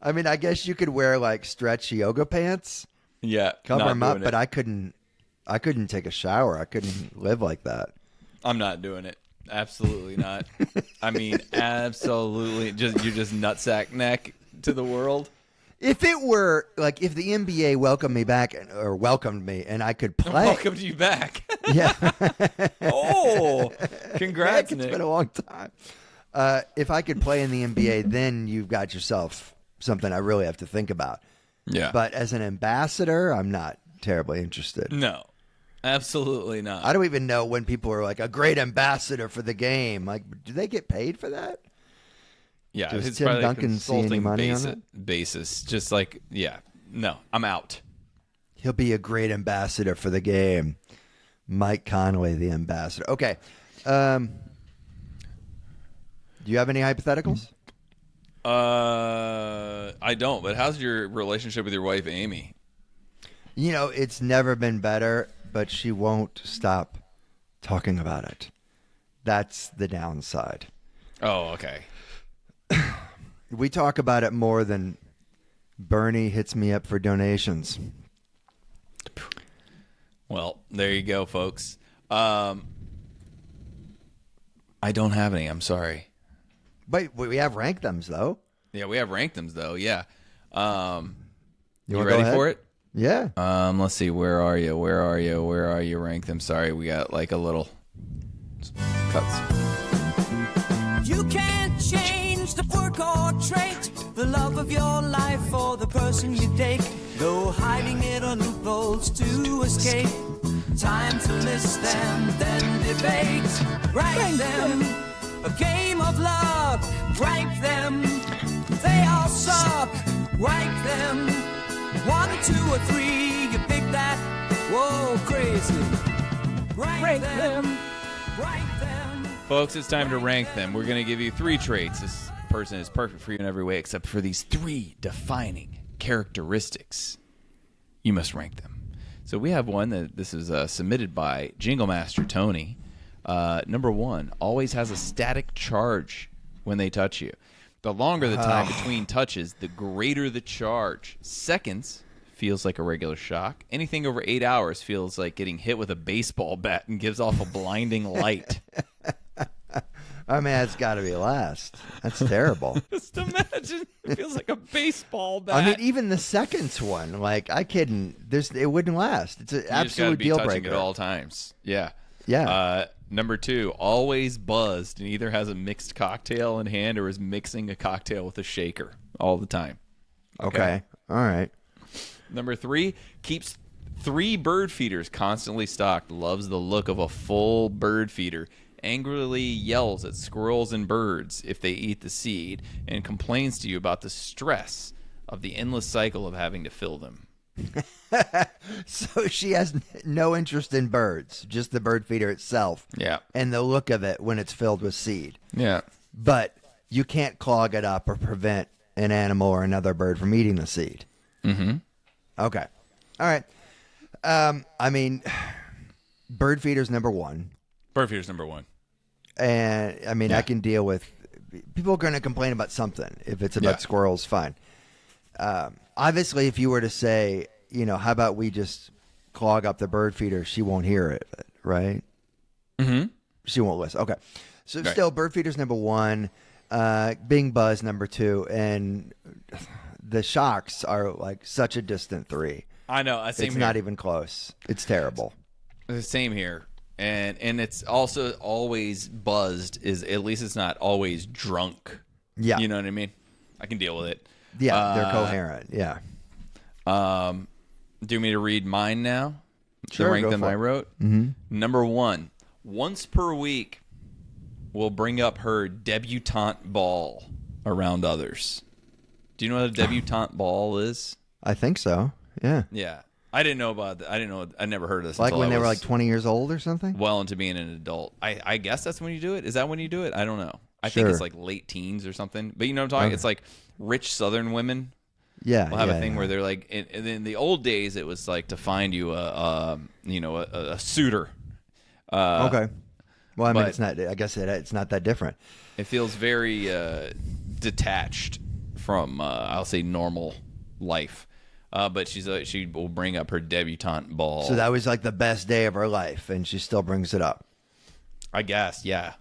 I mean, I guess you could wear like stretch yoga pants, Yeah, cover not them up, doing but it. I couldn't take a shower. I couldn't live like that. I'm not doing it. Absolutely not. I mean, absolutely. You're just nutsack neck to the world. If it were like if the NBA welcomed me back or welcomed me and I could play, Welcome you back. yeah, Oh, congrats, Heck, it's Nick. been a long time. If I could play in the NBA, then you've got yourself something I really have to think about. Yeah, But as an ambassador, I'm not terribly interested. no, absolutely not. I don't even know when people are like a great ambassador for the game. Like, do they get paid for that? Yeah, Does it's Tim probably Duncan a see any consulting money on basis. Just like, yeah, no, I'm out. He'll be a great ambassador for the game. Mike Connolly, the ambassador. Okay. Do you have any hypotheticals? I don't. But how's your relationship with your wife, Amy? You know, it's never been better, but she won't stop talking about it. That's the downside. Oh, okay. We talk about it more than Bernie hits me up for donations. Well, there you go, folks. I don't have any. I'm sorry. But we have rank thems, though. Yeah, we have ranked them, though. Yeah. You wanna go ready ahead? for it? Yeah. Let's see. Where are you? Where are you? Where are you? Rank them. Sorry, we got like a little cuts. You can't change the quirk or trait, the love of your life or the person you date. No hiding it or loopholes to escape. Time to list them, then debate. Rank them, a game of luck. Rank them, they all suck. Rank them, 1, 2, or 3. You pick that, whoa, crazy. Rank them, rank them. Folks, it's time to rank them. We're going to give you 3 traits. This person is perfect for you in every way except for these 3 defining characteristics. You must rank them. So we have one that this is submitted by Jingle Master Tony. Number 1, always has a static charge when they touch you. The longer the time between touches, the greater the charge. Seconds feels like a regular shock. Anything over 8 hours feels like getting hit with a baseball bat and gives off a blinding light. I mean, that's got to be last. That's terrible. Just imagine. It feels like a baseball bat. I mean, even the seconds one, like, I couldn't. It wouldn't last. It's an You just gotta absolute be deal touching breaker. at all times. Yeah. Yeah. Number 2, always buzzed and either has a mixed cocktail in hand or is mixing a cocktail with a shaker all the time. Okay. All right. Number 3, keeps 3 bird feeders constantly stocked, loves the look of a full bird feeder, angrily yells at squirrels and birds if they eat the seed, and complains to you about the stress of the endless cycle of having to fill them. So she has no interest in birds, just the bird feeder itself. Yeah. And the look of it when it's filled with seed. Yeah. But you can't clog it up or prevent an animal or another bird from eating the seed. Mm-hmm. Okay. All right. I mean, bird feeder's number 1. Bird feeder's number 1. And I mean, Yeah. I can deal with people are going to complain about something. If it's about Yeah. squirrels, fine. Obviously, if you were to say, you know, how about we just clog up the bird feeder, she won't hear it, right? Mm-hmm. She won't listen. Okay. So Right. still, bird feeder's number 1, Bing Buzz number 2, and the shocks are like such a distant 3. I know. Same It's here. not even close. It's terrible. The same here. And it's also always buzzed. Is at least it's not always drunk. Yeah. You know what I mean? I can deal with it. Yeah, they're coherent. Yeah. Do you want me to read mine now? Sure, The rank go them for I it. wrote. Mm-hmm. Number 1, once per week, will bring up her debutante ball around others. Do you know what a debutante ball is? I think so. Yeah. Yeah, I didn't know about that. I never heard of this. Like until when I they were was like 20 years old or something? well into being an adult. I guess that's when you do it. Is that when you do it? I don't know. I think Sure. it's like late teens or something. But you know what I'm talking? Okay. It's like rich Southern women Yeah. will have yeah, a thing yeah. where they're like, in the old days, it was like to find you a suitor. Okay. Well, I mean, but- it's not. I guess it's not that different. It feels very detached from, I'll say, normal life. But she will bring up her debutante ball. So that was like the best day of her life, and she still brings it up. I guess, yeah.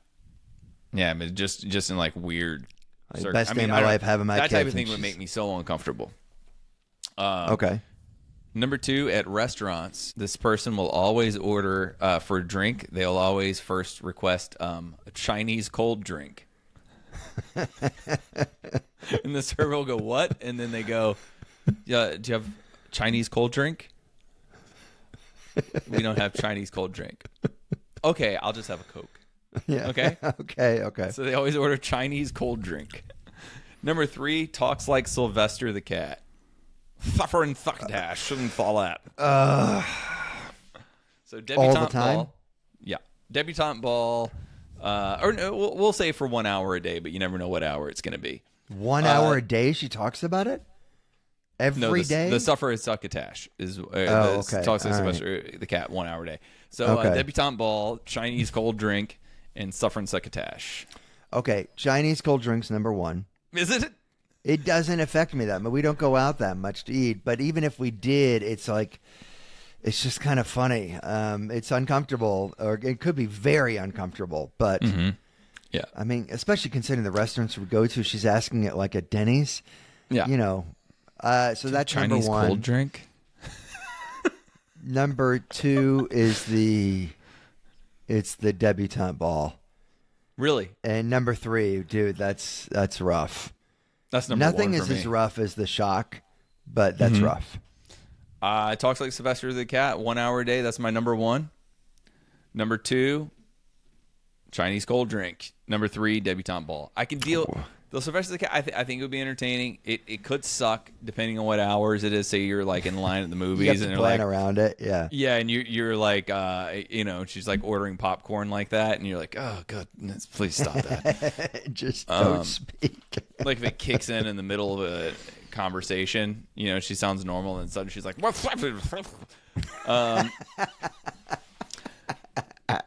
Yeah, I mean, just in like weird. Like, best day of my I don't- life, having my that type kids, of thing and would she's- make me so uncomfortable. Okay. Number 2, at restaurants, this person will always order for a drink. They'll always first request a Chinese cold drink. And the server will go, "What?" And then they go, "Yeah, do you have Chinese cold drink?" "We don't have Chinese cold drink." "Okay, I'll just have a Coke." Yeah. Okay. Okay. So they always order Chinese cold drink. Number 3, talks like Sylvester the cat. Thuffer and thuckdash shouldn't fall out. So debutante All the time? ball. Yeah, debutante ball. Or no, we'll say for 1 hour a day, but you never know what hour it's going to be. 1 hour a day she talks about it? Every day? The suffer is succotash is okay. talks like All Sylvester the cat 1 hour a day. So Okay. debutante ball, Chinese cold drink, and suffering succotash. Okay, Chinese cold drinks number 1. Is it? It doesn't affect me that much. We don't go out that much to eat, but even if we did, it's like it's just kind of funny. It's uncomfortable, or it could be very uncomfortable. But Yeah. I mean, especially considering the restaurants we go to, she's asking it like at Denny's. Yeah. You know, so that's Chinese number 1. cold drink. Number 2 is the debutante ball, Really? and number 3, dude, that's rough. That's number Nothing 1 is for me. as rough as the shock, but that's rough. It talks like Sylvester the cat 1 hour a day. That's my number 1. Number 2, Chinese cold drink. Number 3, debutante ball. I can deal. The Sylvester the cat, I think it would be entertaining. It could suck depending on what hours it is. Say you're like in line at the movies You have to and you're plan like, around it, yeah. yeah, and you're like, she's like ordering popcorn like that, and you're like, oh, God, please stop that. Just don't speak. Like if it kicks in the middle of a conversation, she sounds normal, and suddenly she's like,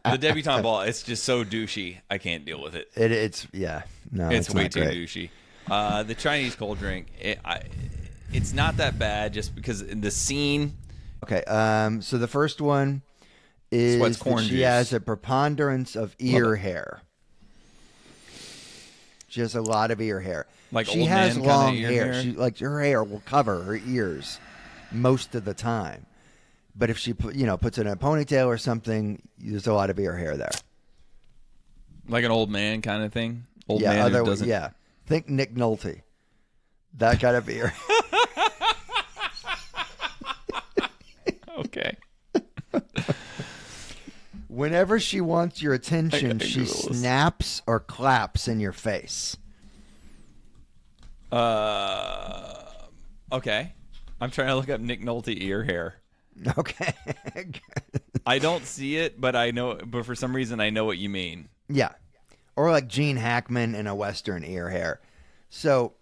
the debutante ball, it's just so douchey. I can't deal with it. It's Way not too great. douchey. The Chinese cold drink, it's not that bad just because in the scene. Okay, so the first one is Sweats that corn she juice. has a preponderance of ear hair. She has a lot of ear hair. Like she old has man kinda long ear hair. hair? She her hair will cover her ears most of the time. But if she puts it in a ponytail or something, there's a lot of ear hair there. Like an old man kind of thing. Old man who doesn't. Yeah. Think Nick Nolte. That kind of ear. Okay. Whenever she wants your attention, she Google this. snaps or claps in your face. Okay. I'm trying to look up Nick Nolte ear hair. Okay. I don't see it, but I know. But for some reason, I know what you mean. Yeah. Or like Gene Hackman in a Western ear hair. So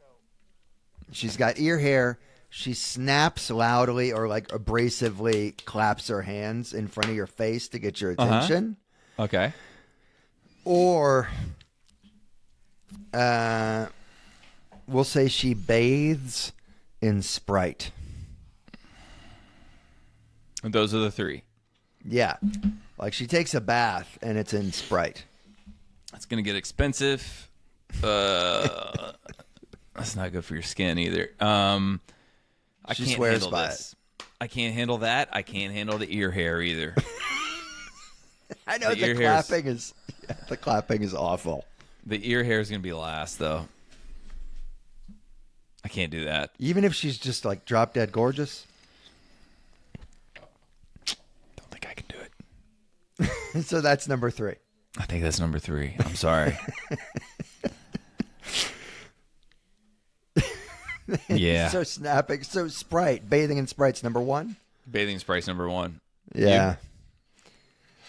she's got ear hair. She snaps loudly or like abrasively claps her hands in front of your face to get your attention. Okay. Or we'll say she bathes in Sprite. And those are the 3. Yeah. Like she takes a bath and it's in Sprite. It's gonna get expensive. That's not good for your skin either. I She can't swears handle by this. I can't handle that. I can't handle the ear hair either. I know The ear the hairs. clapping is awful. The ear hair is gonna be last though. I can't do that. Even if she's just like drop dead gorgeous. Don't think I can do it. So that's number 3. I think that's number 3. I'm sorry. Yeah. So snapping. So Sprite. Bathing in Sprite's number 1? Bathing Sprite's number 1. Yeah.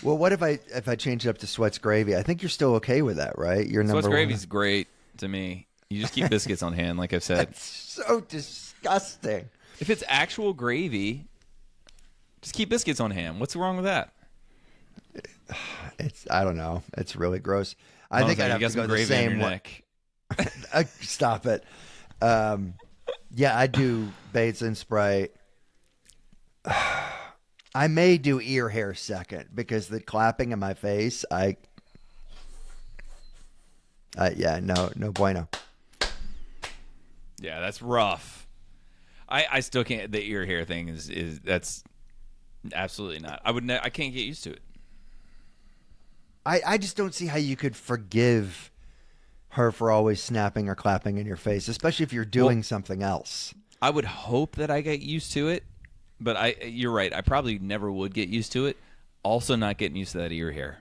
Well, what if I change it up to Sweats Gravy? I think you're still okay with that, right? You're number Sweats 1. gravy's great to me. You just keep biscuits on hand, like I've said. That's so disgusting. If it's actual gravy, just keep biscuits on hand. What's wrong with that? I don't know. It's really gross. I think Okay, I'd you have got to go some the gravy on same your way. neck. Stop it. Yeah, I do bathes in Sprite. I may do ear hair second because the clapping in my face, no bueno. Yeah, that's rough. I still can't. The ear hair thing is that's absolutely not. I can't get used to it. I just don't see how you could forgive her for always snapping or clapping in your face, especially if you're doing something else. I would hope that I get used to it, but you're right. I probably never would get used to it. Also, not getting used to that ear hair.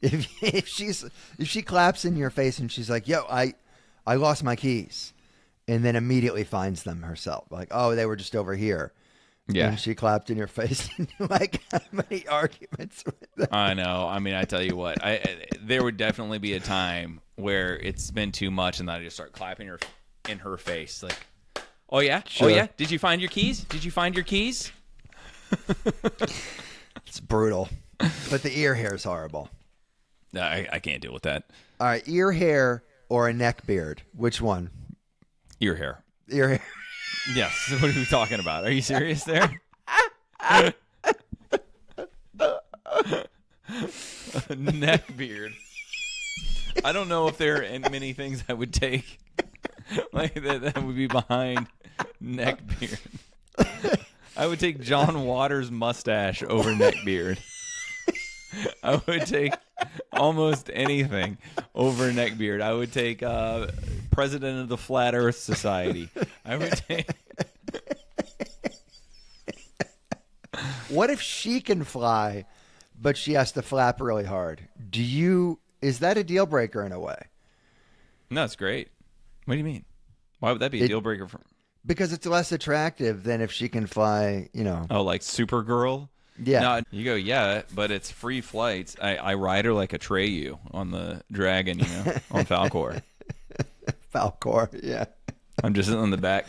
If she claps in your face and she's like, "Yo, I lost my keys," and then immediately finds them herself, like, "Oh, they were just over here," Yeah. And she clapped in your face. Like, how many arguments with that? I know. I mean, I tell you what, there would definitely be a time where it's been too much, and then I just start clapping her in her face, like, "Oh yeah, Sure. oh yeah, did you find your keys? Did you find your keys?" It's brutal. But the ear hair is horrible. No, I can't deal with that. All right, ear hair or a neck beard? Which one? Ear hair. Ear hair. Yes. What are we talking about? Are you serious there? Neck beard. I don't know if there are many things I would take like that would be behind neck beard. I would take John Waters' mustache over neck beard. I would take almost anything over neck beard. I would take president of the Flat Earth Society. I would take. What if she can fly, but she has to flap really hard? Is that a deal breaker in a way? No, it's great. What do you mean? Why would that be a deal breaker for? Because it's less attractive than if she can fly, Oh, like Supergirl? Yeah. No, you go, yeah, but it's free flights. I ride her like Atreyu on the dragon, on Falcor. Falcor, yeah. I'm just on the back.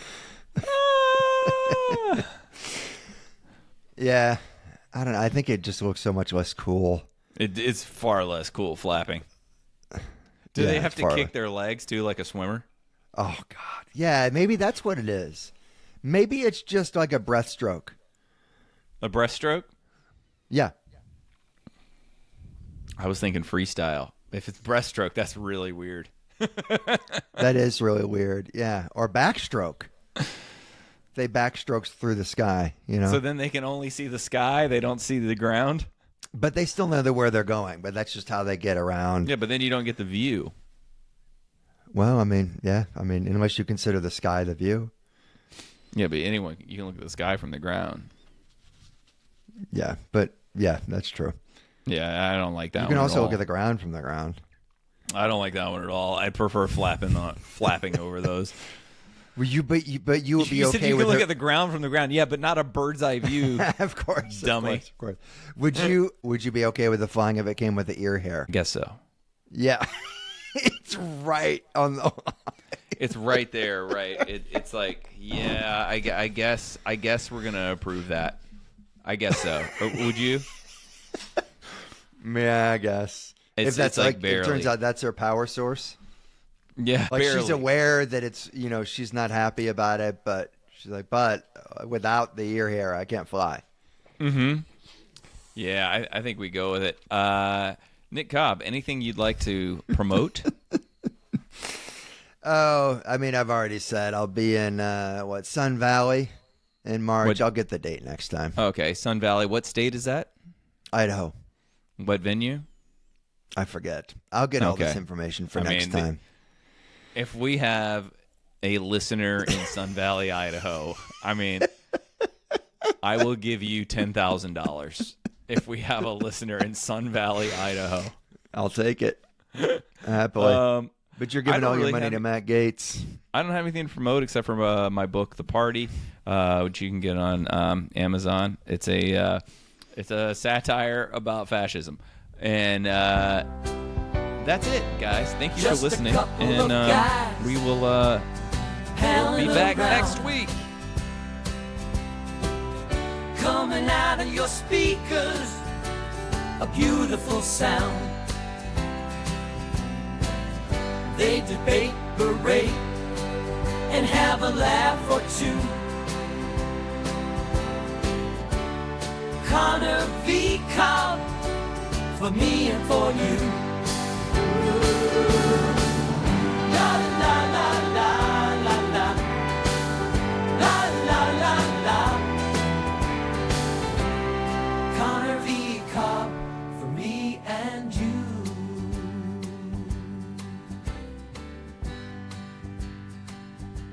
Yeah. I don't know. I think it just looks so much less cool. It's far less cool flapping. Do Yeah, they have to far kick less. their legs too, like a swimmer? Oh, God. Yeah, maybe that's what it is. Maybe it's just like a breaststroke. A breaststroke? Yeah. I was thinking freestyle. If it's breaststroke, that's really weird. That is really weird. Yeah. Or backstroke. They backstrokes through the sky, So then they can only see the sky. They don't see the ground. But they still know where they're going. But that's just how they get around. Yeah, but then you don't get the view. Well, I mean, yeah. I mean, unless you consider the sky the view. Yeah, but anyone, you can look at the sky from the ground. Yeah. But, yeah, that's true. Yeah, I don't like that one. You can at also all. look at the ground from the ground. I don't like that one at all. I prefer flapping over those. Well, but you would be You said okay you with can look her- at the ground from the ground. Yeah, but not a bird's eye view. Of course, dummy. Of course. Would you be okay with the flying if it came with the ear hair? Guess so. Yeah, it's right on the. It's right there, right? It's like, yeah, I guess we're gonna approve that. I guess so. Would you? Yeah, I guess. It's If that's like it barely. turns out that's her power source. Yeah, Like barely. she's aware that it's she's not happy about it, but she's like, without the ear hair, I can't fly. Mm-hmm. Yeah, I think we go with it. Nick Cobb, anything you'd like to promote? Oh, I mean, I've already said I'll be in Sun Valley in March. What- I'll get the date next time. Okay, Sun Valley. What state is that? Idaho. What venue? I forget. I'll get all this Okay. information for I next mean, time. If we have a listener in Sun Valley, Idaho, I mean, I will give you $10,000 if we have a listener in Sun Valley, Idaho. I'll take it happily. But you're I giving don't all your really money have- to Matt Gates. I don't have anything to promote except for my book, The Party, which you can get on Amazon. It's a satire about fascism, and that's it, guys. Thank you Just for a listening, couple and of guys we will be back next week. Coming out of your speakers, a beautiful sound. They debate, berate, and have a laugh or two. Conner v. Cobb, for me and for you. La la la la la la. La la la la. Conner v. Cobb, for me and you.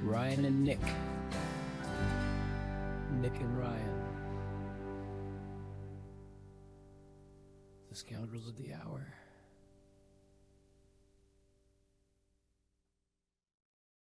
Ryan and Nick. Nick and Ryan. The scoundrels of the hour.